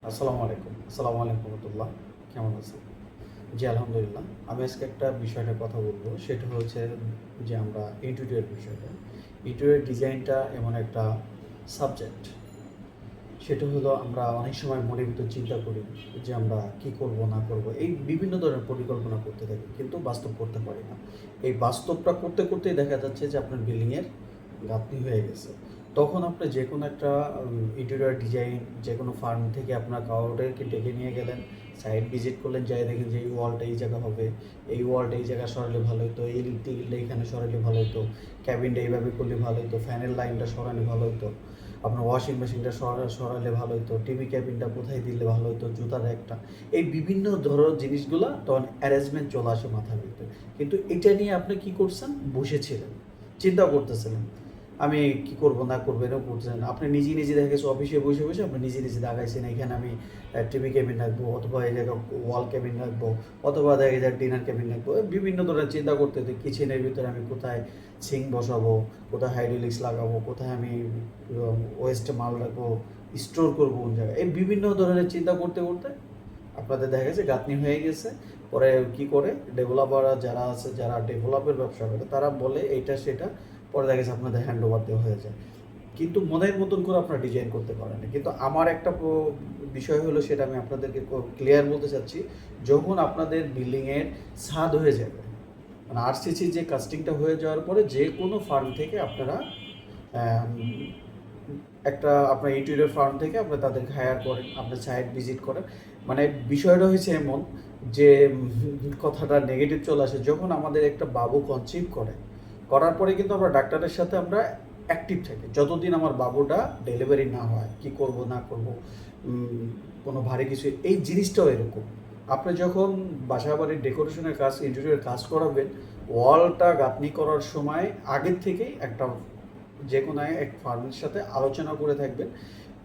আসসালামু আলাইকুম রহমতুল্লাহ। কেমন আছেন? জি, আলহামদুলিল্লাহ। আমি আজকে একটা বিষয়টা কথা বলবো, সেটা হচ্ছে যে আমরা ইন্টেরিয়র বিষয়টা। ইন্টেরিয়র ডিজাইনটা এমন একটা সাবজেক্ট, সেটা হলো আমরা অনেক সময় মনের ভিতর চিন্তা করি যে আমরা কি করব না করব, এই বিভিন্ন ধরনের পরিকল্পনা করতে থাকি, কিন্তু বাস্তব করতে পারি না। এই বাস্তবটা করতে করতেই দেখা যাচ্ছে যে আপনার বিল্ডিংয়ের গাঁথনি হয়ে গেছে। তখন আপনি যে কোনো একটা ইন্টেরিয়র ডিজাইন, যে কোনো ফার্ম থেকে আপনার কাউকে ডেকে নিয়ে গেলেন, সাইট ভিজিট করলেন, যাই দেখেন যে এই ওয়ালটা এই জায়গা হবে, এই ওয়ালটা এই জায়গায় সরালে ভালো হতো, এই টিলটা এখানে সরালে ভালো হতো, ক্যাবিনটা এইভাবে করলে ভালো হতো, ফ্যানের লাইনটা সরালে ভালো হতো, আপনার ওয়াশিং মেশিনটা সরালে ভালো হতো, টিভি ক্যাবিনটা কোথায় দিলে ভালো হতো, জুতার একটা, এই বিভিন্ন ধরনের জিনিসগুলো তখন অ্যারেঞ্জমেন্ট চলে আসে মাথার ভিতরে। কিন্তু এটা নিয়ে আপনি কি করছেন? বসেছিলেন, চিন্তা করতেছিলেন আমি কি করব না করবো, এরকম করতেছেন। আপনি নিজে নিজে দেখা গেছে অফিসে বসে বসে আপনি নিজে নিজে দেখাইছেন এখানে আমি টিভি ক্যাবিন রাখবো, অথবা এই জায়গায় ওয়াল ক্যাবিন রাখবো, অথবা দেখা যায় ডিনার ক্যাবিন রাখবো, বিভিন্ন ধরনের চিন্তা করতে হতো। কিচেনের ভিতরে আমি কোথায় সিঙ্ক বসাবো, কোথায় হাইড্রোলিক্স লাগাবো, কোথায় আমি ওয়েস্টে মাল রাখবো, স্টোর করবো কোন জায়গায়, এই বিভিন্ন ধরনের চিন্তা করতে করতে আপনাদের দেখা গেছে গাঁথনি হয়ে গেছে। পরে কি করে ডেভেলপাররা যারা আছে, যারা ডেভেলপের ব্যবসা করে, তারা বলে এইটা সেটা, পরে দেখা গেছে আপনাদের হ্যান্ড ওভার দেওয়া হয়ে যায়, কিন্তু মনের মতন করে আপনারা ডিজাইন করতে পারেন না। কিন্তু আমার একটা বিষয় হলো, সেটা আমি আপনাদেরকে ক্লিয়ার বলতে চাচ্ছি, যখন আপনাদের বিল্ডিংয়ের ছাদ হয়ে যাবে, মানে আরসিসি যে কাস্টিংটা হয়ে যাওয়ার পরে যে কোনো ফার্ম থেকে আপনারা একটা আপনার ইন্টেরিয়র ফার্ম থেকে আপনার তাদেরকে হায়ার করেন, আপনার সাইট ভিজিট করেন। মানে বিষয়টা হয়েছে এমন যে কথাটা নেগেটিভ চলে আসে যখন আমাদের একটা বাবু কনসিভ করে, করার পরে কিন্তু আমরা ডাক্তারের সাথে আমরা অ্যাক্টিভ থাকি যতদিন আমার বাবুটা ডেলিভারি না হয়, কি করব না করব, কোনো ভারী কিছু, এই জিনিসটাও এরকম। আপনি যখন বাসা বাড়ির ডেকোরেশনের কাজ, ইন্টেরিয়র কাজ করাবেন, ওয়ালটা গাঁথনি করার সময় আগের থেকেই একটা যে কোনো এক ফার্মের সাথে আলোচনা করে থাকবেন,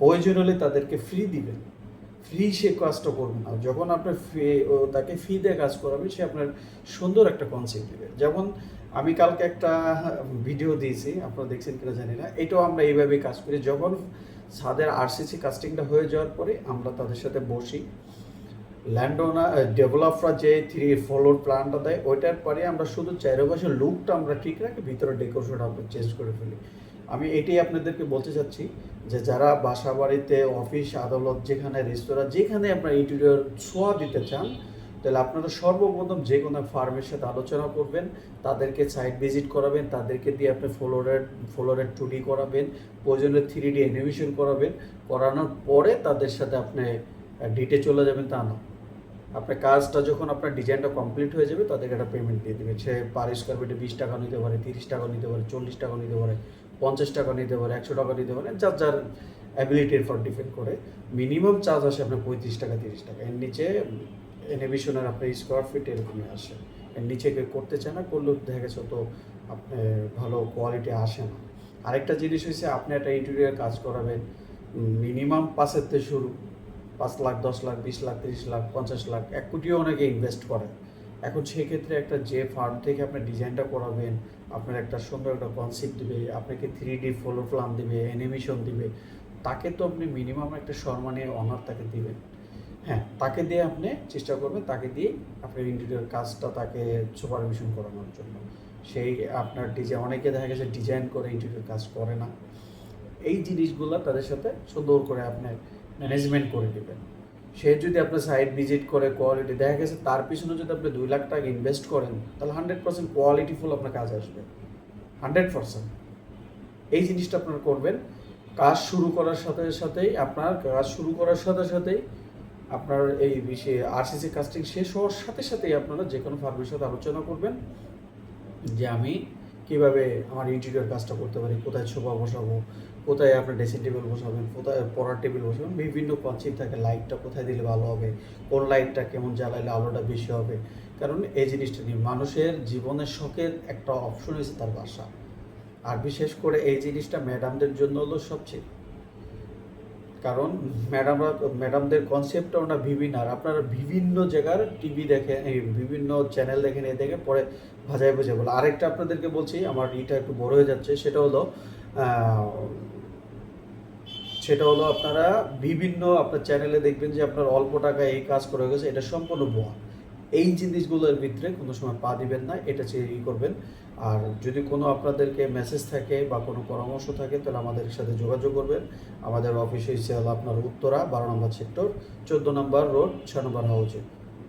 প্রয়োজন হলে তাদেরকে ফ্রি দিবেন, ফ্রি সে কাজটা করবে না। যখন আপনার ফ্রি তাকে ফ্রি দিয়ে কাজ করাবে, সে আপনার সুন্দর একটা কনসেপ্ট দেবে। যেমন আমি কালকে একটা ভিডিও দিয়েছি, আপনারা দেখছেন কিনা জানি না, এটাও আমরা এইভাবেই কাজ করি। যখন ছাদের আরসিসি কাস্টিংটা হয়ে যাওয়ার পরে আমরা তাদের সাথে বসি, ল্যান্ড ওনার ডেভেলপাররা যে 3 ফ্লোর প্ল্যানটা দেয়, ওইটার পরে আমরা শুধু চারপাশের লুকটা আমরা ঠিক রাখি, ভিতরে ডেকোরেশনটা আমরা চেঞ্জ করে ফেলি। আমি এটাই আপনাদেরকে বলতে চাচ্ছি যে যারা বাসা বাড়িতে, অফিস আদালত, যেখানে রেস্তোরাঁ, যেখানে আপনার ইন্টেরিয়র ছোঁয়া দিতে চান, তাহলে আপনারা সর্বপ্রথম যে কোনো ফার্মের সাথে আলোচনা করবেন, তাদেরকে সাইট ভিজিট করাবেন, তাদেরকে দিয়ে আপনি ফ্লোরের 2D করাবেন, প্রয়োজনে 3D অ্যানিমেশন করাবেন। করানোর পরে তাদের সাথে আপনি ডিটে চলে যাবেন তা না। আপনার কাজটা যখন আপনার ডিজাইনটা কমপ্লিট হয়ে যাবে, তাদেরকে একটা পেমেন্ট দিয়ে দেবে। সে পার স্কোয়ার ফিটে 20 টাকা নিতে পারে, 30 টাকা নিতে পারে, 40 টাকা নিতে পারে, 50 টাকা নিতে পারে, 100 টাকা নিতে পারে, যার যার অ্যাবিলিটির উপর ডিপেন্ড করে। মিনিমাম চার্জ আসে আপনার 35 টাকা, 30 টাকা। এর নিচে এনিমেশনের আপনার স্কোয়ার ফিট এরকমই আসে। এর নিচে কেউ করতে চায় না, করলেও দেখা গেছে তো আপনার ভালো কোয়ালিটি আসে না। আরেকটা জিনিস হয়েছে, আপনি একটা ইন্টেরিয়র কাজ করাবেন, মিনিমাম 5-এর থেকে শুরু, 5 লাখ, 10 লাখ, 20 লাখ, 30 লাখ, 50 লাখ, 1 কোটিও অনেকে ইনভেস্ট করে। এখন সেক্ষেত্রে একটা যে ফার্ম থেকে আপনি ডিজাইনটা করাবেন, আপনার একটা সুন্দর একটা কনসেপ্ট দেবে, আপনাকে 3D ফ্লোর প্ল্যান দেবে, অ্যানিমেশন দিবে, তাকে তো আপনি মিনিমাম একটা সম্মানীয় অনার তাকে দিবেন। হ্যাঁ, তাকে দিয়ে আপনি চেষ্টা করবেন, তাকে দিয়ে আপনার ইন্টেরিয়র কাজটা তাকে সুপারভিশন করানোর জন্য। সেই আপনার ডিজাইন, অনেকে দেখা গেছে ডিজাইন করে ইন্টেরিয়র কাজ করে না, এই জিনিসগুলো তাদের সাথে সুন্দর করে আপনি ম্যানেজমেন্ট করে দেবেন। সে যদি আপনার সাইট ভিজিট করে, কোয়ালিটি দেখা গেছে, তার পিছনে যদি আপনি 2 লাখ টাকা ইনভেস্ট করেন, তাহলে 100% কোয়ালিটিফুল আপনার কাজ আসবে, 100%। এই জিনিসটা আপনারা করবেন। কাজ শুরু করার সাথে সাথেই আপনার এই বিষয়ে আরসিসি কাস্টিং শেষ হওয়ার সাথে সাথেই আপনারা যে কোনো ফার্মের সাথে আলোচনা করবেন যে আমি কীভাবে আমার ইন্টেরিয়র কাজটা করতে পারি, কোথায় সোফা বসাবো, কোথায় আপনার ড্রেসিং টেবিল বসাবেন, কোথায় পড়ার টেবিল বসাবেন, বিভিন্ন কনসেপ্ট থাকে। লাইটটা কোথায় দিলে ভালো হবে, কোন লাইটটা কেমন জ্বালাইলে আলোটা বেশি হবে। কারণ এই জিনিসটা নিয়ে মানুষের জীবনের শখের একটা অপশন হয়েছে তার বাসা। আর বিশেষ করে এই জিনিসটা ম্যাডামদের জন্য হলো সবচেয়ে, কারণ ম্যাডামদের কনসেপ্টটা ওরা বিভিন্ন, আর আপনারা বিভিন্ন জায়গার টিভি দেখেন, এই বিভিন্ন চ্যানেল দেখেন, এই দেখে পরে ভাজায় বুঝে বলে। আরেকটা আপনাদেরকে বলছি, আমার ইটা একটু বড় হয়ে যাচ্ছে, সেটা হলো সেটা হলো আপনারা বিভিন্ন আপনার চ্যানেলে দেখবেন যে আপনার অল্প টাকায় এই কাজ করা গেছে, এটা সম্পূর্ণ ভুয়া। এই জিনিসগুলোর ভিতরে কোনো সময় পা দিবেন না, এটা করবেন। আর যদি কোনো আপনাদেরকে মেসেজ থাকে বা কোনো পরামর্শ থাকে তাহলে আমাদের সাথে যোগাযোগ করবেন। আমাদের অফিস হচ্ছে হলো আপনার উত্তরা 12 নম্বর সেক্টর, 14 নম্বর রোড, 6 নম্বর হাউজে।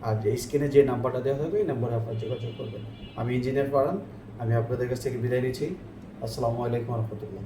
আর যে স্ক্রিনে যে নাম্বারটা দেওয়া হবে এই নাম্বারে আপনারা যোগাযোগ করবেন। আমি ইঞ্জিনিয়ার ফারহান, আমি আপনাদের কাছ থেকে বিদায় নিচ্ছি। আসসালামু আলাইকুম রহমতুল্লাহ।